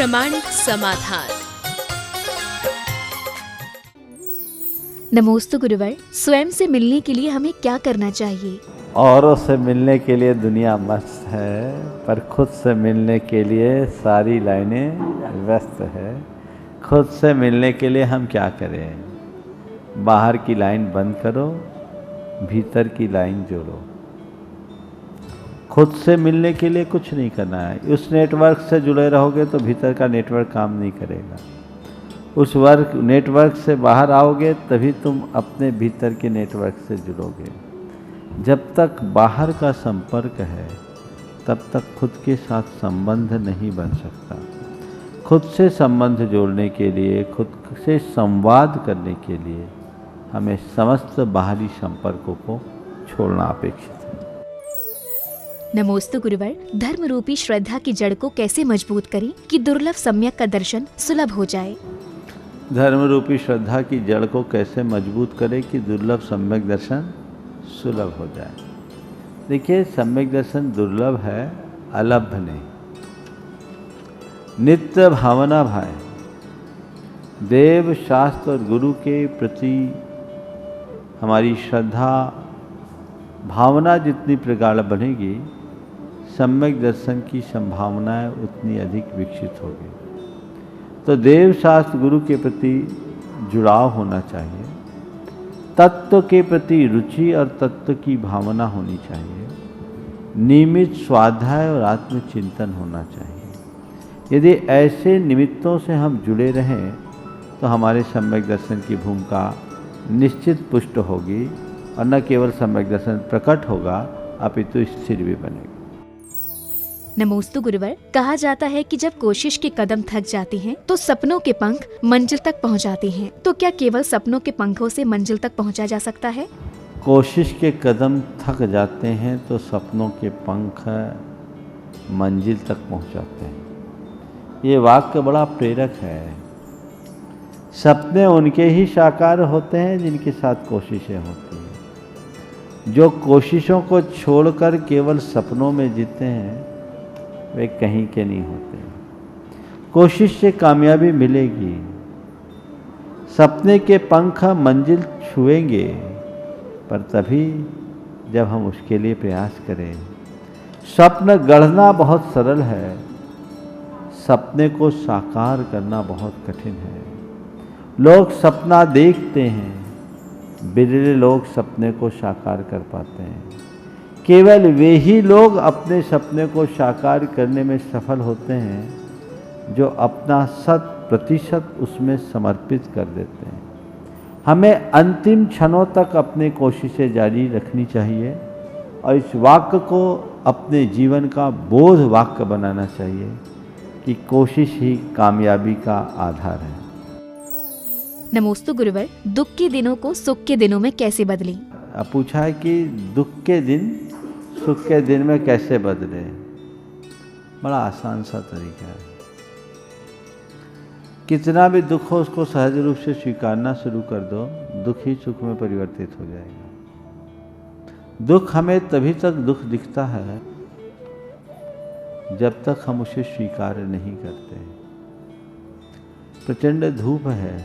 प्रामाणिक समाधान। नमोस्तु गुरुवर, स्वयं से मिलने के लिए हमें क्या करना चाहिए? औरों से मिलने के लिए दुनिया मस्त है, पर खुद से मिलने के लिए सारी लाइनें व्यस्त है। खुद से मिलने के लिए हम क्या करें? बाहर की लाइन बंद करो, भीतर की लाइन जोड़ो। खुद से मिलने के लिए कुछ नहीं करना है। उस नेटवर्क से जुड़े रहोगे तो भीतर का नेटवर्क काम नहीं करेगा। उस नेटवर्क से बाहर आओगे तभी तुम अपने भीतर के नेटवर्क से जुड़ोगे। जब तक बाहर का संपर्क है तब तक खुद के साथ संबंध नहीं बन सकता। खुद से संबंध जोड़ने के लिए, खुद से संवाद करने के लिए हमें समस्त बाहरी संपर्कों को छोड़ना अपेक्षित है। नमोस्तु गुरुवर, धर्म रूपी श्रद्धा की जड़ को कैसे मजबूत करें कि दुर्लभ सम्यक का दर्शन सुलभ हो जाए? धर्म रूपी श्रद्धा की जड़ को कैसे मजबूत करें कि दुर्लभ सम्यक दर्शन सुलभ हो जाए? देखिए, सम्यक दर्शन दुर्लभ है, अलभ्य नहीं। नित्य भावना भाई, देव शास्त्र और गुरु के प्रति हमारी श्रद्धा भावना जितनी प्रगाढ़ बनेगी, सम्यक दर्शन की संभावनाएं उतनी अधिक विकसित होगी। तो देव शास्त्र गुरु के प्रति जुड़ाव होना चाहिए, तत्व के प्रति रुचि और तत्व की भावना होनी चाहिए, नियमित स्वाध्याय और आत्मचिंतन होना चाहिए। यदि ऐसे निमित्तों से हम जुड़े रहें तो हमारे सम्यक दर्शन की भूमिका निश्चित पुष्ट होगी और न केवल सम्यक दर्शन प्रकट होगा अपितु स्थिर भी बनेगा। नमोस्तु गुरुवर, कहा जाता है कि जब कोशिश के कदम थक जाते हैं तो सपनों के पंख मंजिल तक पहुंच जाते हैं। तो क्या केवल सपनों के पंखों से मंजिल तक पहुंचा जा सकता है? कोशिश के कदम थक जाते हैं तो सपनों के पंख मंजिल तक पहुंचाते हैं। ये वाक्य बड़ा प्रेरक है। सपने उनके ही साकार होते हैं जिनके साथ कोशिशें होती हैं। जो कोशिशों को छोड़कर केवल सपनों में जीते हैं वे कहीं के नहीं होते। कोशिश से कामयाबी मिलेगी। सपने के पंख मंजिल छुएंगे पर तभी जब हम उसके लिए प्रयास करें। स्वप्न गढ़ना बहुत सरल है, सपने को साकार करना बहुत कठिन है। लोग सपना देखते हैं, बिरले लोग सपने को साकार कर पाते हैं। केवल वे ही लोग अपने सपने को साकार करने में सफल होते हैं जो अपना 100% उसमें समर्पित कर देते हैं। हमें अंतिम क्षणों तक अपनी कोशिशें जारी रखनी चाहिए और इस वाक्य को अपने जीवन का बोध वाक्य बनाना चाहिए कि कोशिश ही कामयाबी का आधार है। नमोस्तु गुरुवर, दुख के दिनों को सुख के दिनों में कैसे बदलें? अब पूछा है कि दुख के दिन सुख के दिन में कैसे बदले। बड़ा आसान सा तरीका है। कितना भी दुख हो उसको सहज रूप से स्वीकारना शुरू कर दो, दुख ही सुख में परिवर्तित हो जाएगा। दुख हमें तभी तक दुख दिखता है जब तक हम उसे स्वीकार नहीं करते। प्रचंड धूप है,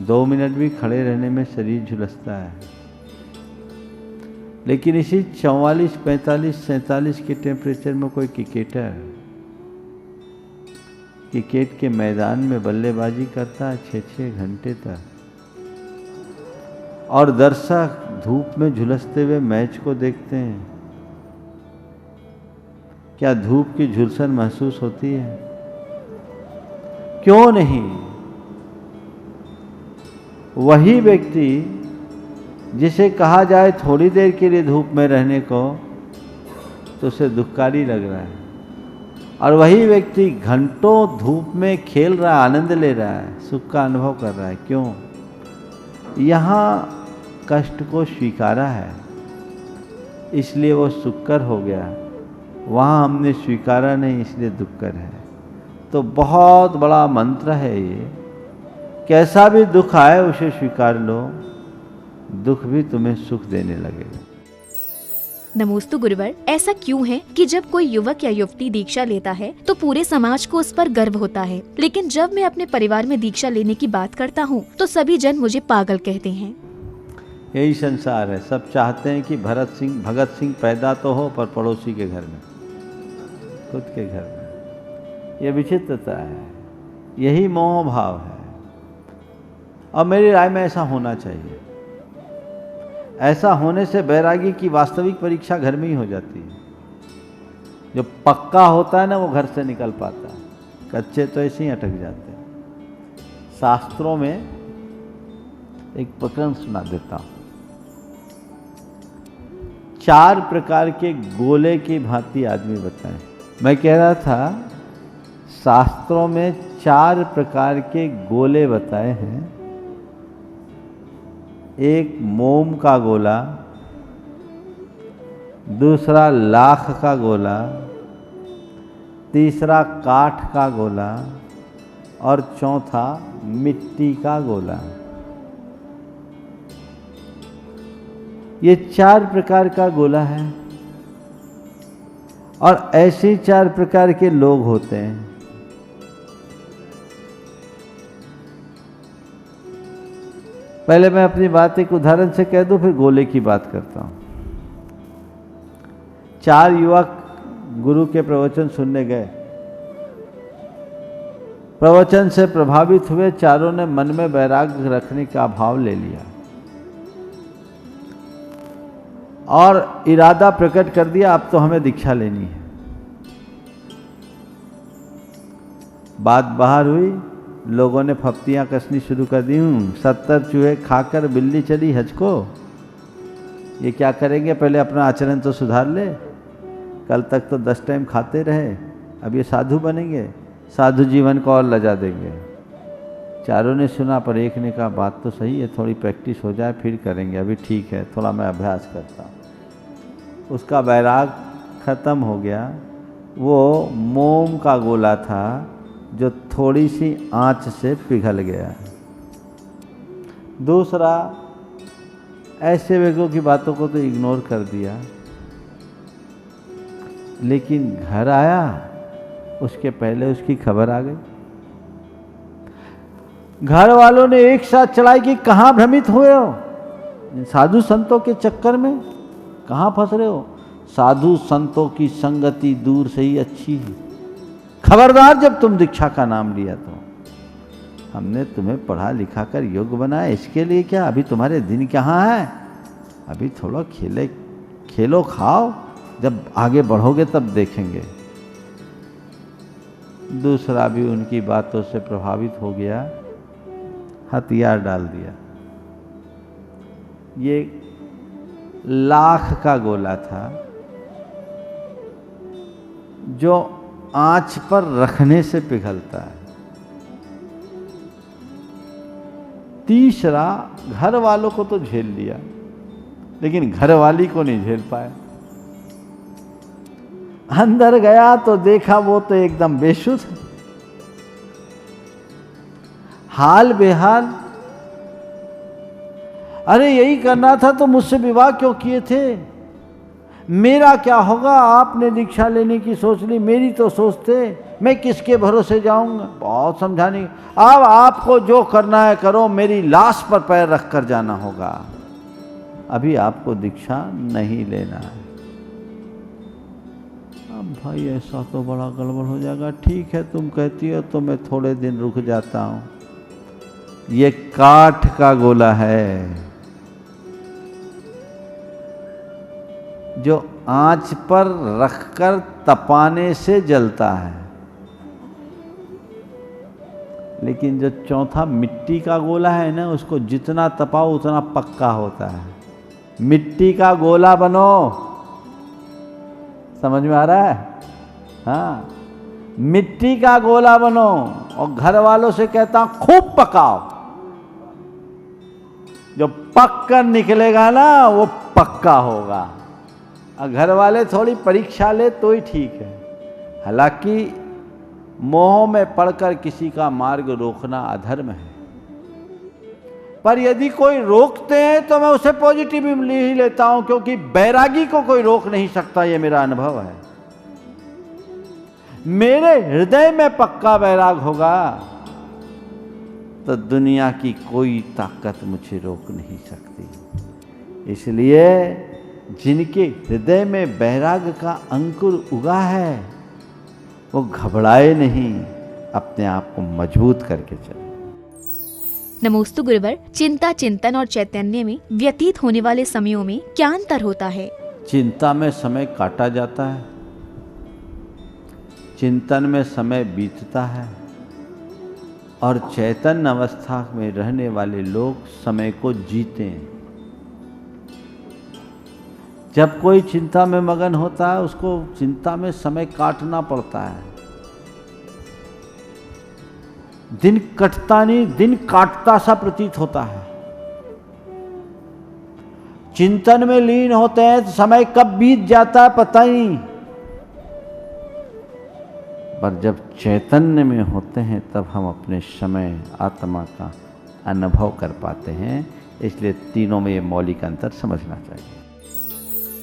2 मिनट भी खड़े रहने में शरीर झुलसता है, लेकिन इसी 44, 45, 47 के टेम्परेचर में कोई क्रिकेट के मैदान में बल्लेबाजी करता है 6-6 घंटे तक, और दर्शक धूप में झुलसते हुए मैच को देखते हैं। क्या धूप की झुलसन महसूस होती है? क्यों नहीं? वही व्यक्ति जिसे कहा जाए थोड़ी देर के लिए धूप में रहने को तो उसे दुखकारी लग रहा है, और वही व्यक्ति घंटों धूप में खेल रहा है, आनंद ले रहा है, सुख का अनुभव कर रहा है। क्यों? यहाँ कष्ट को स्वीकारा है इसलिए वो सुखकर हो गया, वहाँ हमने स्वीकारा नहीं इसलिए दुखकर है। तो बहुत बड़ा मंत्र है ये। कैसा भी दुख आए उसे स्वीकार लो, दुख भी तुम्हें सुख देने लगेगा। नमोस्तु गुरुवर, ऐसा क्यों है कि जब कोई युवक या युवती दीक्षा लेता है तो पूरे समाज को उस पर गर्व होता है, लेकिन जब मैं अपने परिवार में दीक्षा लेने की बात करता हूँ तो सभी जन मुझे पागल कहते हैं। यही संसार है। सब चाहते हैं कि भगत सिंह पैदा तो हो पर पड़ोसी के घर में, खुद के घर में। यह विचित्रता है, यही मोह भाव है। और मेरी राय में ऐसा होना चाहिए। ऐसा होने से बैरागी की वास्तविक परीक्षा घर में ही हो जाती है। जो पक्का होता है ना वो घर से निकल पाता है, कच्चे तो ऐसे ही अटक जाते हैं। शास्त्रों में एक प्रकरण सुना देता हूं। 4 प्रकार के गोले की भांति आदमी बताएं। मैं कह रहा था शास्त्रों में 4 प्रकार के गोले बताए हैं। एक मोम का गोला, दूसरा लाख का गोला, तीसरा काठ का गोला और चौथा मिट्टी का गोला। ये 4 प्रकार का गोला है और ऐसे 4 प्रकार के लोग होते हैं। पहले मैं अपनी बात एक उदाहरण से कह दूं, फिर गोले की बात करता हूं। 4 युवक गुरु के प्रवचन सुनने गए। प्रवचन से प्रभावित हुए। चारों ने मन में वैराग्य रखने का भाव ले लिया और इरादा प्रकट कर दिया, अब तो हमें दीक्षा लेनी है। बात बाहर हुई, लोगों ने फप्तियां कसनी शुरू कर दी। 70 चूहे खाकर बिल्ली चली हज को। ये क्या करेंगे, पहले अपना आचरण तो सुधार ले। कल तक तो 10 टाइम खाते रहे, अब ये साधु बनेंगे, साधु जीवन को और लजा देंगे। चारों ने सुना, पर एक ने कहा बात तो सही है, थोड़ी प्रैक्टिस हो जाए फिर करेंगे, अभी ठीक है, थोड़ा मैं अभ्यास करता हूँ। उसका वैराग खत्म हो गया। वो मोम का गोला था जो थोड़ी सी आंच से पिघल गया। दूसरा, ऐसे व्यक्तियों की बातों को तो इग्नोर कर दिया, लेकिन घर आया उसके पहले उसकी खबर आ गई। घर वालों ने एक साथ चढ़ाई कि कहाँ भ्रमित हुए हो, साधु संतों के चक्कर में कहाँ फंस रहे हो। साधु संतों की संगति दूर से ही अच्छी है। खबरदार, जब तुम दीक्षा का नाम लिया तो हमने तुम्हें पढ़ा लिखा कर योग्य बनाया, इसके लिए क्या अभी तुम्हारे दिन कहाँ है। अभी थोड़ा खेलो खाओ, जब आगे बढ़ोगे तब देखेंगे। दूसरा भी उनकी बातों से प्रभावित हो गया, हथियार डाल दिया। ये लाख का गोला था जो आंच पर रखने से पिघलता है। तीसरा, घर वालों को तो झेल लिया, लेकिन घर वाली को नहीं झेल पाया। अंदर गया तो देखा वो तो एकदम बेसुध, हाल बेहाल। अरे यही करना था तो मुझसे विवाह क्यों किए थे, मेरा क्या होगा, आपने दीक्षा लेने की सोच ली, मेरी तो सोचते, मैं किसके भरोसे जाऊंगा। बहुत समझाने, अब आपको जो करना है करो, मेरी लाश पर पैर रख कर जाना होगा, अभी आपको दीक्षा नहीं लेना है। अब भाई ऐसा तो बड़ा गड़बड़ हो जाएगा। ठीक है, तुम कहती हो तो मैं थोड़े दिन रुक जाता हूं। ये काठ का गोला है जो आंच पर रखकर तपाने से जलता है, लेकिन जो चौथा मिट्टी का गोला है ना, उसको जितना तपाओ उतना पक्का होता है। मिट्टी का गोला बनो, समझ में आ रहा है? हाँ, मिट्टी का गोला बनो और घर वालों से कहता हूं खूब पकाओ। जो पक कर निकलेगा ना वो पक्का होगा। और घर वाले थोड़ी परीक्षा ले तो ही ठीक है। हालांकि मोह में पड़कर किसी का मार्ग रोकना अधर्म है, पर यदि कोई रोकते हैं तो मैं उसे पॉजिटिवली ही लेता हूं, क्योंकि बैरागी को कोई रोक नहीं सकता, ये मेरा अनुभव है। मेरे हृदय में पक्का बैराग होगा तो दुनिया की कोई ताकत मुझे रोक नहीं सकती। इसलिए जिनके हृदय में बैराग का अंकुर उगा है वो घबराए नहीं, अपने आप को मजबूत करके चले। नमोस्तु गुरुवर, चिंता, चिंतन और चैतन्य में व्यतीत होने वाले समयों में क्या अंतर होता है? चिंता में समय काटा जाता है, चिंतन में समय बीतता है, और चैतन्य अवस्था में रहने वाले लोग समय को जीते हैं। जब कोई चिंता में मगन होता है उसको चिंता में समय काटना पड़ता है। दिन कटता नहीं, दिन काटता सा प्रतीत होता है। चिंतन में लीन होते हैं तो समय कब बीत जाता है पता ही नहीं, पर जब चैतन्य में होते हैं तब हम अपने समय आत्मा का अनुभव कर पाते हैं। इसलिए तीनों में ये मौलिक अंतर समझना चाहिए।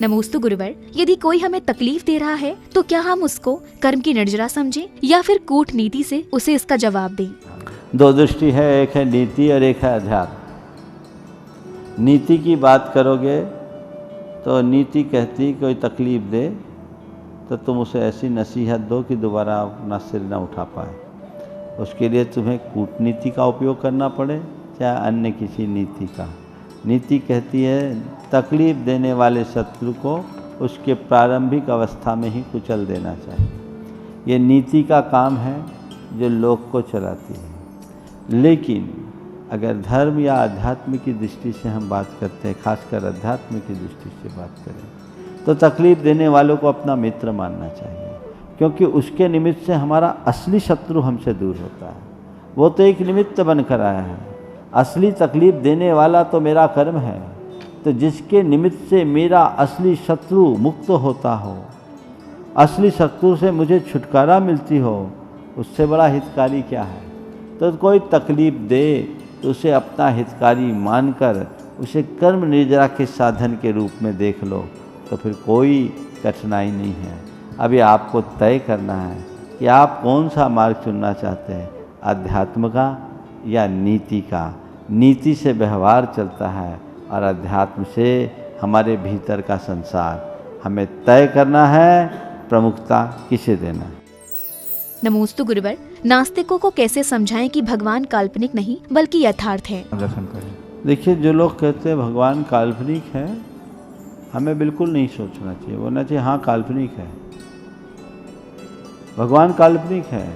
नमोस्तु गुरुवर, यदि कोई हमें तकलीफ दे रहा है तो क्या हम उसको कर्म की निर्जरा समझें या फिर कूटनीति से उसे इसका जवाब दें? दो दृष्टि है, एक है नीति और एक है अध्यात्म। नीति की बात करोगे तो नीति कहती कोई तकलीफ दे तो तुम उसे ऐसी नसीहत दो कि दोबारा अपना सिर न उठा पाए। उसके लिए तुम्हें कूटनीति का उपयोग करना पड़े चाहे अन्य किसी नीति का। नीति कहती है तकलीफ देने वाले शत्रु को उसके प्रारंभिक अवस्था में ही कुचल देना चाहिए। ये नीति का काम है जो लोक को चलाती है। लेकिन अगर धर्म या अध्यात्म की दृष्टि से हम बात करते हैं, खासकर अध्यात्म की दृष्टि से बात करें, तो तकलीफ देने वालों को अपना मित्र मानना चाहिए, क्योंकि उसके निमित्त से हमारा असली शत्रु हमसे दूर होता है। वो तो एक निमित्त बनकर आया है, असली तकलीफ देने वाला तो मेरा कर्म है। तो जिसके निमित्त से मेरा असली शत्रु मुक्त होता हो, असली शत्रु से मुझे छुटकारा मिलती हो, उससे बड़ा हितकारी क्या है। तो कोई तकलीफ दे तो उसे अपना हितकारी मानकर उसे कर्म निर्जरा के साधन के रूप में देख लो, तो फिर कोई कठिनाई नहीं है। अभी आपको तय करना है कि आप कौन सा मार्ग चुनना चाहते हैं, अध्यात्म का या नीति का। नीति से व्यवहार चलता है और अध्यात्म से हमारे भीतर का संसार। हमें तय करना है प्रमुखता किसे देना है। नमोस्तु गुरुवर, नास्तिकों को कैसे समझाएं कि भगवान काल्पनिक नहीं बल्कि यथार्थ है? देखिए, जो लोग कहते हैं भगवान काल्पनिक है, हमें बिल्कुल नहीं सोचना चाहिए। बोलना चाहिए हाँ काल्पनिक है, भगवान काल्पनिक है,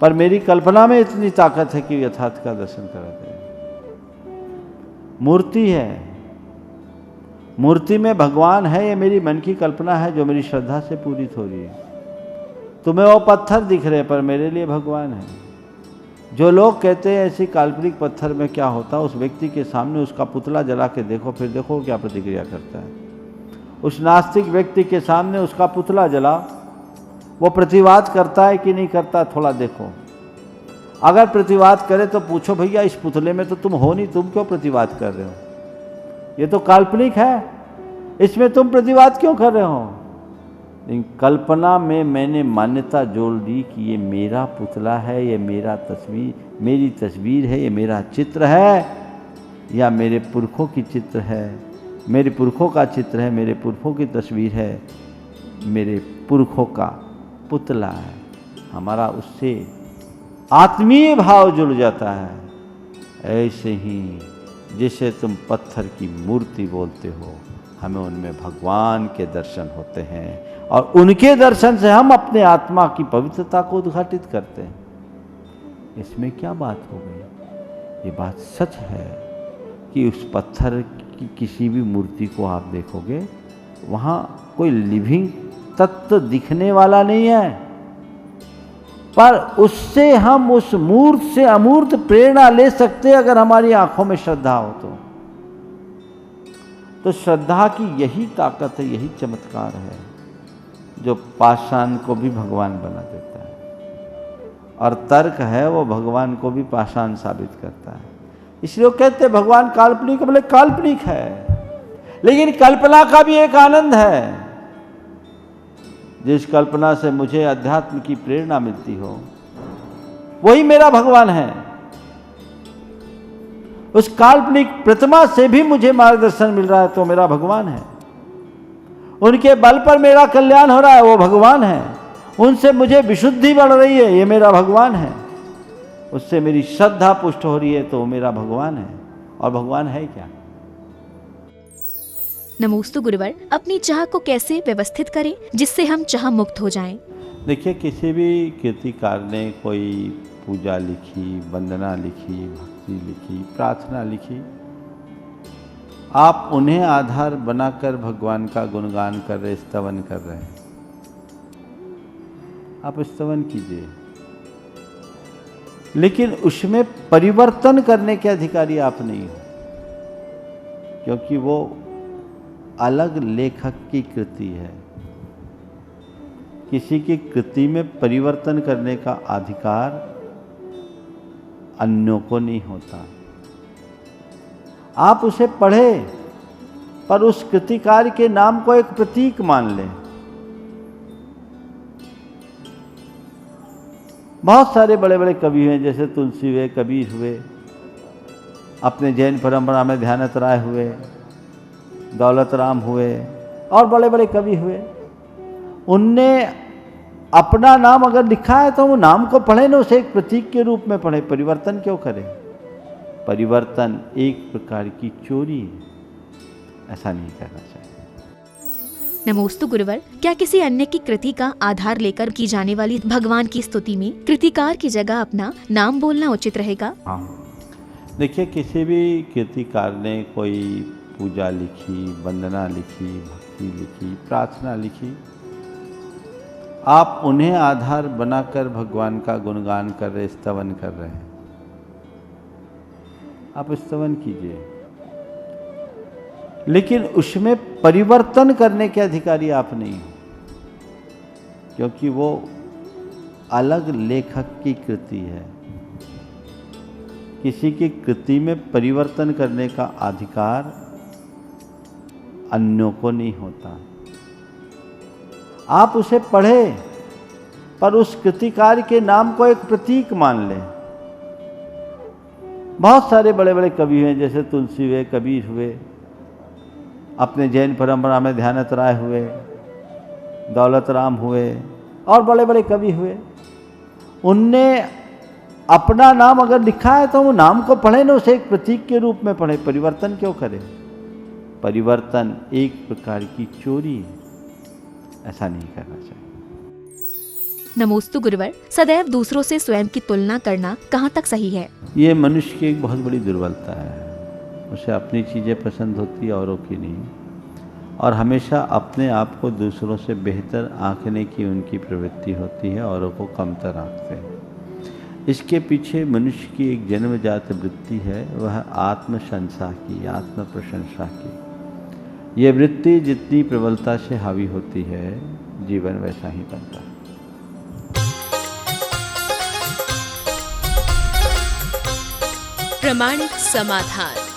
पर मेरी कल्पना में इतनी ताकत है कि यथार्थ का दर्शन कराते हैं। मूर्ति है, मूर्ति में भगवान है, ये मेरी मन की कल्पना है जो मेरी श्रद्धा से पूरी हो रही है। तुम्हें वो पत्थर दिख रहे पर मेरे लिए भगवान है। जो लोग कहते हैं ऐसी काल्पनिक पत्थर में क्या होता, उस व्यक्ति के सामने उसका पुतला जला के देखो, फिर देखो क्या प्रतिक्रिया करता है। उस नास्तिक व्यक्ति के सामने उसका पुतला जला, वो प्रतिवाद करता है कि नहीं करता, थोड़ा देखो। अगर प्रतिवाद करे तो पूछो भैया इस पुतले में तो तुम हो नहीं, तुम क्यों प्रतिवाद कर रहे हो? ये तो काल्पनिक है, इसमें तुम प्रतिवाद क्यों कर रहे हो? लेकिन कल्पना में मैंने मान्यता जोड़ दी कि ये मेरा पुतला है, ये मेरा तस्वीर, मेरी तस्वीर है, ये मेरा चित्र है, या मेरे पुरखों की चित्र है, मेरे पुरखों का चित्र है, मेरे पुरखों की तस्वीर है, मेरे पुरखों का पुतला है। हमारा उससे आत्मीय भाव जुड़ जाता है। ऐसे ही जिसे तुम पत्थर की मूर्ति बोलते हो, हमें उनमें भगवान के दर्शन होते हैं, और उनके दर्शन से हम अपने आत्मा की पवित्रता को उद्घाटित करते हैं। इसमें क्या बात हो गई? ये बात सच है कि उस पत्थर की किसी भी मूर्ति को आप देखोगे, वहाँ कोई लिविंग तत्व दिखने वाला नहीं है, पर उससे हम उस मूर्त से अमूर्त प्रेरणा ले सकते हैं अगर हमारी आंखों में श्रद्धा हो तो श्रद्धा की यही ताकत है, यही चमत्कार है जो पाषाण को भी भगवान बना देता है, और तर्क है वो भगवान को भी पाषाण साबित करता है। इसलिए वो कहते हैं भगवान काल्पनिक, बोले काल्पनिक है, लेकिन कल्पना का भी एक आनंद है। जिस कल्पना से मुझे अध्यात्म की प्रेरणा मिलती हो वही मेरा भगवान है। उस काल्पनिक प्रतिमा से भी मुझे मार्गदर्शन मिल रहा है तो मेरा भगवान है। उनके बल पर मेरा कल्याण हो रहा है, वो भगवान है। उनसे मुझे विशुद्धि बढ़ रही है, ये मेरा भगवान है। उससे मेरी श्रद्धा पुष्ट हो रही है तो वो मेरा भगवान है। और भगवान है क्या? नमोस्तु गुरुवर, अपनी चाह को कैसे व्यवस्थित करें जिससे हम चाह मुक्त हो जाएं? देखिए, किसी भी कीर्तिकार ने कोई पूजा लिखी, वंदना लिखी, भक्ति लिखी, प्रार्थना लिखी, आप उन्हें आधार बनाकर भगवान का गुणगान कर रहे, स्तवन कर रहे हैं। आप स्तवन कीजिए, लेकिन उसमें परिवर्तन करने के अधिकारी आप नहीं हो, क्योंकि वो अलग लेखक की कृति है। किसी की कृति में परिवर्तन करने का अधिकार अन्यों को नहीं होता। आप उसे पढ़े पर उस कृतिकार के नाम को एक प्रतीक मान लें। बहुत सारे बड़े बड़े कवि हैं, जैसे तुलसी हुए, कबीर हुए, अपने जैन परंपरा में ध्यानत राय हुए, दौलत राम हुए, और बड़े बड़े कवि हुए। उनने अपना नाम अगर लिखा है तो वो नाम को पढ़े ना, उसे एक प्रतीक के रूप में पढ़े। परिवर्तन क्यों करें? परिवर्तन एक प्रकार की चोरी है, ऐसा नहीं करना चाहिए। नमोस्तु गुरुवर, क्या किसी अन्य की कृति का आधार लेकर की जाने वाली भगवान की स्तुति में कृतिकार की जगह अपना नाम बोलना उचित रहेगा? हाँ, देखिए, किसी भी कीर्तिकार ने कोई पूजा लिखी, वंदना लिखी, भक्ति लिखी, प्रार्थना लिखी, आप उन्हें आधार बनाकर भगवान का गुणगान कर रहे, स्तवन कर रहे हैं। आप स्तवन कीजिए, लेकिन उसमें परिवर्तन करने के अधिकारी आप नहीं हो, क्योंकि वो अलग लेखक की कृति है। किसी की कृति में परिवर्तन करने का अधिकार अन्यों को नहीं होता। आप उसे पढ़े पर उस कृतिकार के नाम को एक प्रतीक मान लें। बहुत सारे बड़े बड़े कवि हैं, जैसे तुलसी हुए, कबीर हुए, अपने जैन परंपरा में ध्यानत राय हुए, दौलत राम हुए, और बड़े बड़े कवि हुए। उनने अपना नाम अगर लिखा है तो वो नाम को पढ़े ना, उसे एक प्रतीक के रूप में पढ़े। परिवर्तन क्यों करें? परिवर्तन एक प्रकार की चोरी है, ऐसा नहीं करना चाहिए। नमोस्तु गुरुवर, सदैव दूसरों से स्वयं की तुलना करना कहाँ तक सही है? ये मनुष्य की एक बहुत बड़ी दुर्बलता है। उसे अपनी चीज़ें पसंद होती है, औरों की नहीं, और हमेशा अपने आप को दूसरों से बेहतर आंकने की उनकी प्रवृत्ति होती है, औरों को कमतर आंकते हैं। इसके पीछे मनुष्य की एक जन्मजात वृत्ति है, वह आत्मशंसा की, आत्म प्रशंसा की। ये वृत्ति जितनी प्रबलता से हावी होती है, जीवन वैसा ही बनता है। प्रामाणिक समाधान।